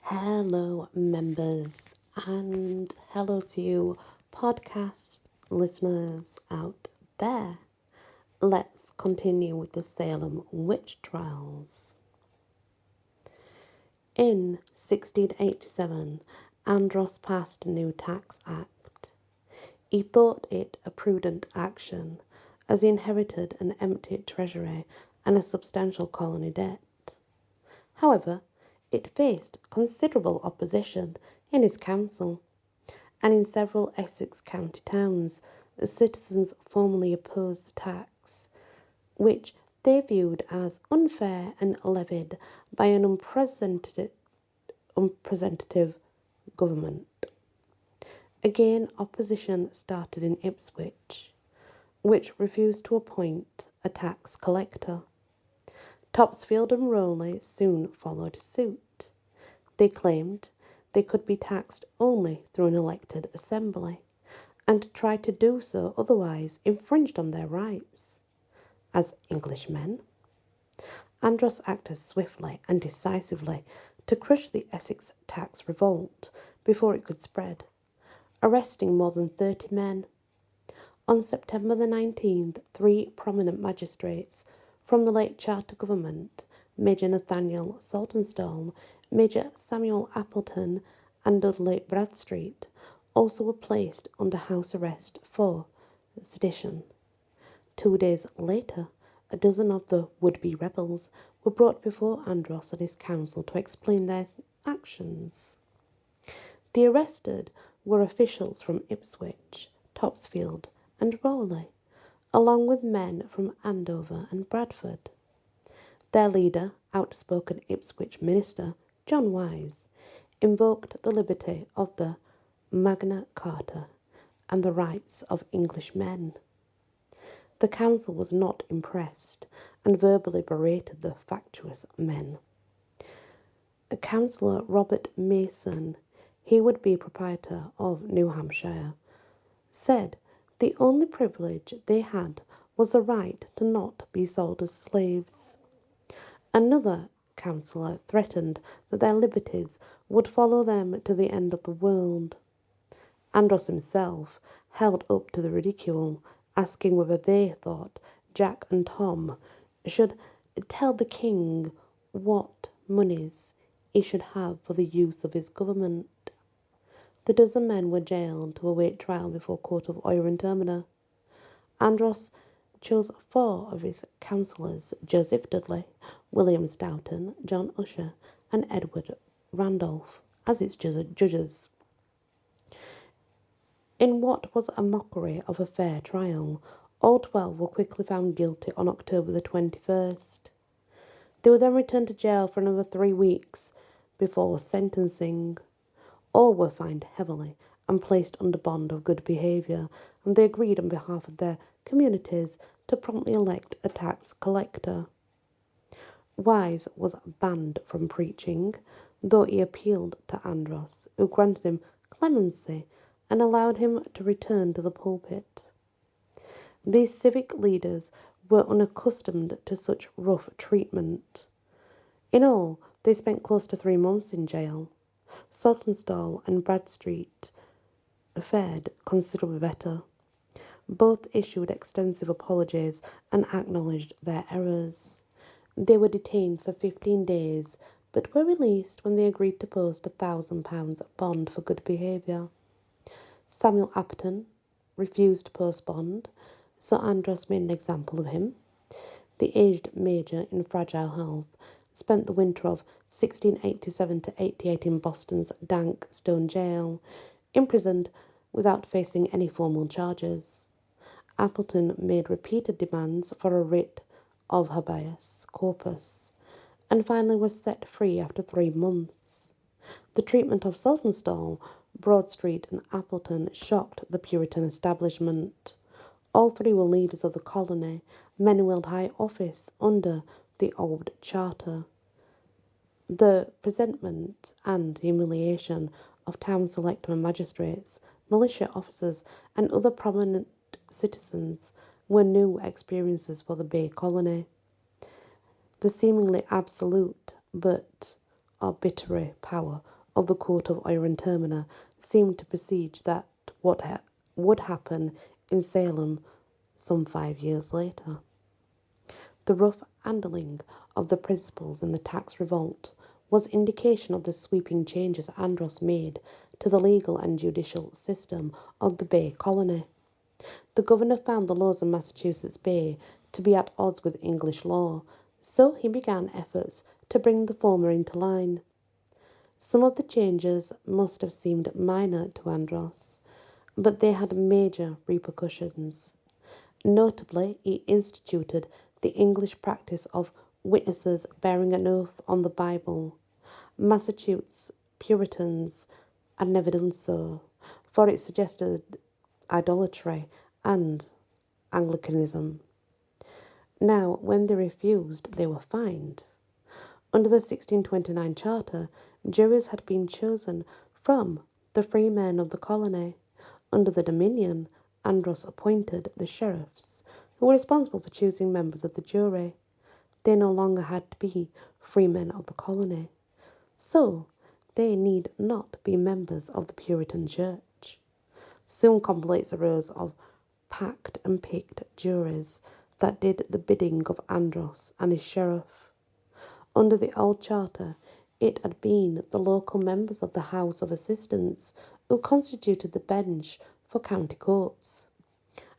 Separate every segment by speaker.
Speaker 1: Hello, members, and hello to you, podcast listeners out there. Let's continue with the Salem witch trials. In 1687, Andros passed a new tax act. He thought it a prudent action, as he inherited an empty treasury and a substantial colony debt. However, it faced considerable opposition in his council, and in several Essex county towns, the citizens formally opposed the tax, which they viewed as unfair and levied by an unrepresentative government. Again, opposition started in Ipswich, which refused to appoint a tax collector. Topsfield and Rowley soon followed suit. They claimed they could be taxed only through an elected assembly, and tried to do so otherwise infringed on their rights. As Englishmen, Andros acted swiftly and decisively to crush the Essex tax revolt before it could spread, arresting more than 30 men. On September the 19th, 3 prominent magistrates from the late Charter government, Major Nathaniel Saltonstall, Major Samuel Appleton, and Dudley Bradstreet, also were placed under house arrest for sedition. 2 days later, a dozen of the would-be rebels were brought before Andros and his council to explain their actions. The arrested were officials from Ipswich, Topsfield, and Rowley, along with men from Andover and Bradford. Their leader, outspoken Ipswich minister John Wise, invoked the liberty of the Magna Carta and the rights of Englishmen. The council was not impressed and verbally berated the factious men. Councillor Robert Mason, he would be proprietor of New Hampshire, said the only privilege they had was the right to not be sold as slaves. Another councillor threatened that their liberties would follow them to the end of the world. Andros himself held up to the ridicule, asking whether they thought Jack and Tom should tell the king what monies he should have for the use of his government. The dozen men were jailed to await trial before court of Oyer and Terminer. Andros chose 4 of his councillors, Joseph Dudley, William Stoughton, John Usher, and Edward Randolph, as its judges. In what was a mockery of a fair trial, all 12 were quickly found guilty on October the 21st. They were then returned to jail for another 3 weeks before sentencing. All were fined heavily and placed under bond of good behaviour, and they agreed on behalf of their communities to promptly elect a tax collector. Wise was banned from preaching, though he appealed to Andros, who granted him clemency and allowed him to return to the pulpit. These civic leaders were unaccustomed to such rough treatment. In all, they spent close to 3 months in jail. Saltonstall and Bradstreet fared considerably better. Both issued extensive apologies and acknowledged their errors. They were detained for 15 days, but were released when they agreed to post £1,000 bond for good behaviour. Samuel Appleton refused to post bond, so Andros made an example of him. The aged major in fragile health spent the winter of 1687 to 88 in Boston's dank stone jail, imprisoned without facing any formal charges. Appleton made repeated demands for a writ of habeas corpus, and finally was set free after 3 months. The treatment of Saltonstall, Broadstreet, and Appleton shocked the Puritan establishment. All 3 were leaders of the colony, men who held high office under the old charter. The presentment and humiliation of town selectmen, magistrates, militia officers, and other prominent citizens were new experiences for the Bay Colony. The seemingly absolute but arbitrary power of the Court of Iron Termina seemed to presage that would happen in Salem some 5 years later. The rough handling of the principals in the tax revolt was indication of the sweeping changes Andros made to the legal and judicial system of the Bay Colony. The governor found the laws of Massachusetts Bay to be at odds with English law, so he began efforts to bring the former into line. Some of the changes must have seemed minor to Andros, but they had major repercussions. Notably, he instituted the English practice of witnesses bearing an oath on the Bible. Massachusetts Puritans had never done so, for it suggested idolatry and Anglicanism. Now, when they refused, they were fined. Under the 1629 Charter, juries had been chosen from the free men of the colony. Under the Dominion, Andros appointed the sheriffs, who were responsible for choosing members of the jury. They no longer had to be free men of the colony, so they need not be members of the Puritan Church. Soon complaints arose of packed and picked juries that did the bidding of Andros and his sheriff. Under the old charter, it had been the local members of the House of Assistants who constituted the bench for county courts.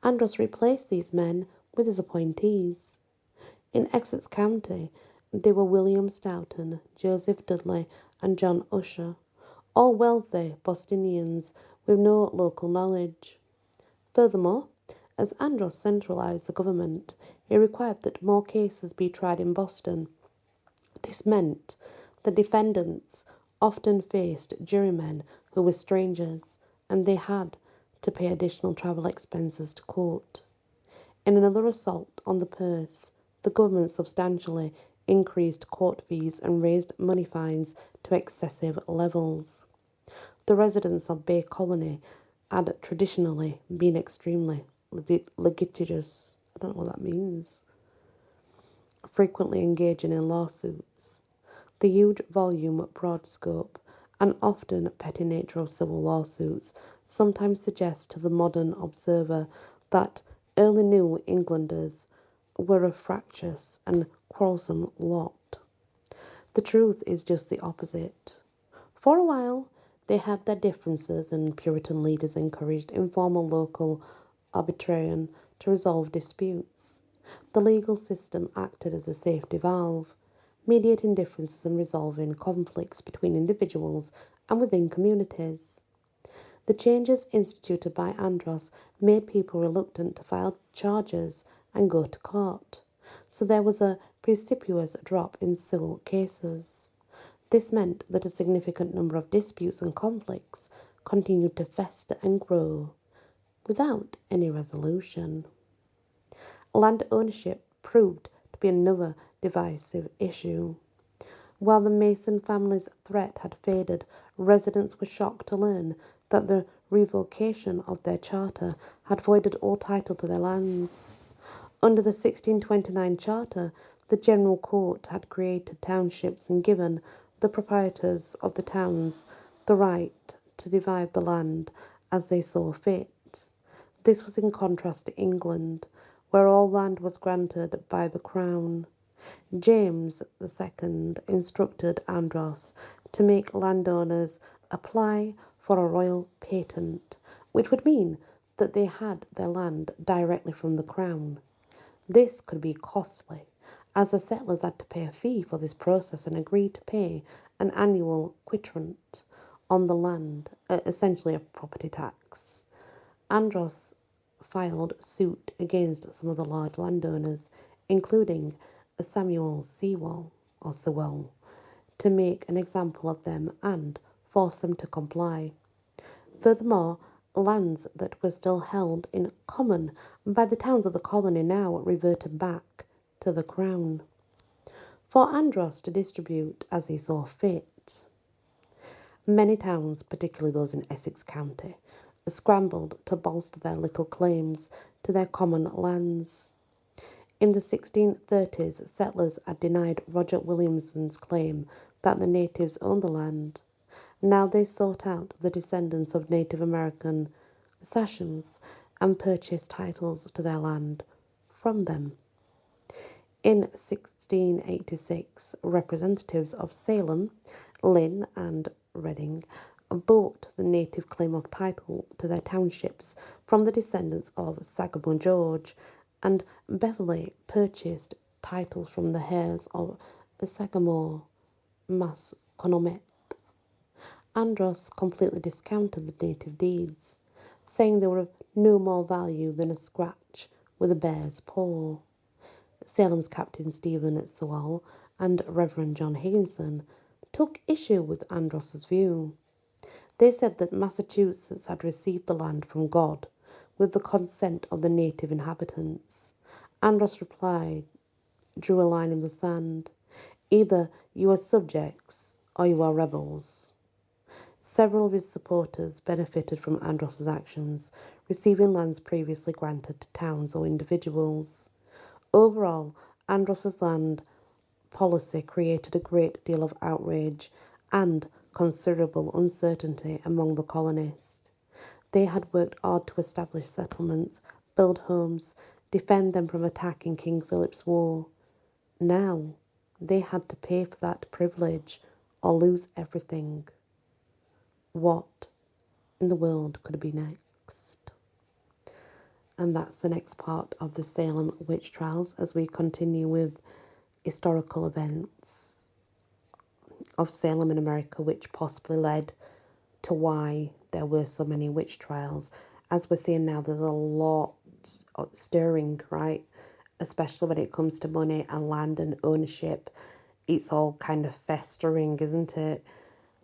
Speaker 1: Andros replaced these men with his appointees. In Essex County, they were William Stoughton, Joseph Dudley, and John Usher, all wealthy Bostonians with no local knowledge. Furthermore, as Andros centralised the government, he required that more cases be tried in Boston. This meant the defendants often faced jurymen who were strangers, and they had to pay additional travel expenses to court. In another assault on the purse, the government substantially increased court fees and raised money fines to excessive levels. The residents of Bay Colony had traditionally been extremely litigious. I don't know what that means. Frequently engaging in lawsuits. The huge volume, broad scope, and often petty nature of civil lawsuits sometimes suggests to the modern observer that early New Englanders were a fractious and quarrelsome lot. The truth is just the opposite. For a while, they had their differences, and Puritan leaders encouraged informal local arbitration to resolve disputes. The legal system acted as a safety valve, mediating differences and resolving conflicts between individuals and within communities. The changes instituted by Andros made people reluctant to file charges and go to court, so there was a precipitous drop in civil cases. This meant that a significant number of disputes and conflicts continued to fester and grow without any resolution. Land ownership proved to be another divisive issue. While the Mason family's threat had faded, residents were shocked to learn that the revocation of their charter had voided all title to their lands. Under the 1629 charter, the General Court had created townships and given the proprietors of the towns the right to divide the land as they saw fit. This was in contrast to England, where all land was granted by the Crown. James II instructed Andros to make landowners apply for a royal patent, which would mean that they had their land directly from the Crown. This could be costly, as the settlers had to pay a fee for this process and agreed to pay an annual quitrent on the land, essentially a property tax. Andros filed suit against some of the large landowners, including Samuel Sewell, to make an example of them and force them to comply. Furthermore, lands that were still held in common by the towns of the colony now reverted back to the Crown, for Andros to distribute as he saw fit. Many towns, particularly those in Essex County, scrambled to bolster their little claims to their common lands. In the 1630s, settlers had denied Roger Williamson's claim that the natives owned the land. Now they sought out the descendants of Native American sachems and purchased titles to their land from them. In 1686, representatives of Salem, Lynn, and Reading bought the native claim of title to their townships from the descendants of Sagamore George, and Beverley purchased titles from the heirs of the Sagamore Masconomet. Andros completely discounted the native deeds, saying they were of no more value than a scratch with a bear's paw. Salem's Captain Stephen Sewell and Reverend John Higginson took issue with Andros's view. They said that Massachusetts had received the land from God with the consent of the native inhabitants. Andros replied, drew a line in the sand. Either you are subjects or you are rebels. Several of his supporters benefited from Andros's actions, receiving lands previously granted to towns or individuals. Overall, Andros's land policy created a great deal of outrage and considerable uncertainty among the colonists. They had worked hard to establish settlements, build homes, defend them from attack in King Philip's War. Now, they had to pay for that privilege or lose everything. What in the world could be next? And that's the next part of the Salem witch trials as we continue with historical events of Salem in America, which possibly led to why there were so many witch trials. As we're seeing now, there's a lot stirring, right? Especially when it comes to money and land and ownership. It's all kind of festering, isn't it?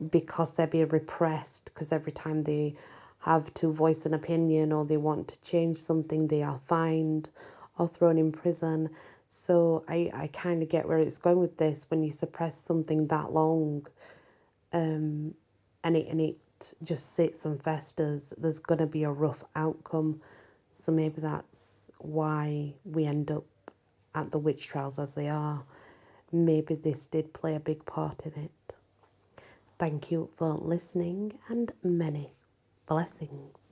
Speaker 1: Because they're being repressed, because every time they have to voice an opinion or they want to change something, they are fined or thrown in prison. So I kind of get where it's going with this. When you suppress something that long, and it just sits and festers, there's going to be a rough outcome. So maybe that's why we end up at the witch trials as they are. Maybe this did play a big part in it. Thank you for listening and many blessings.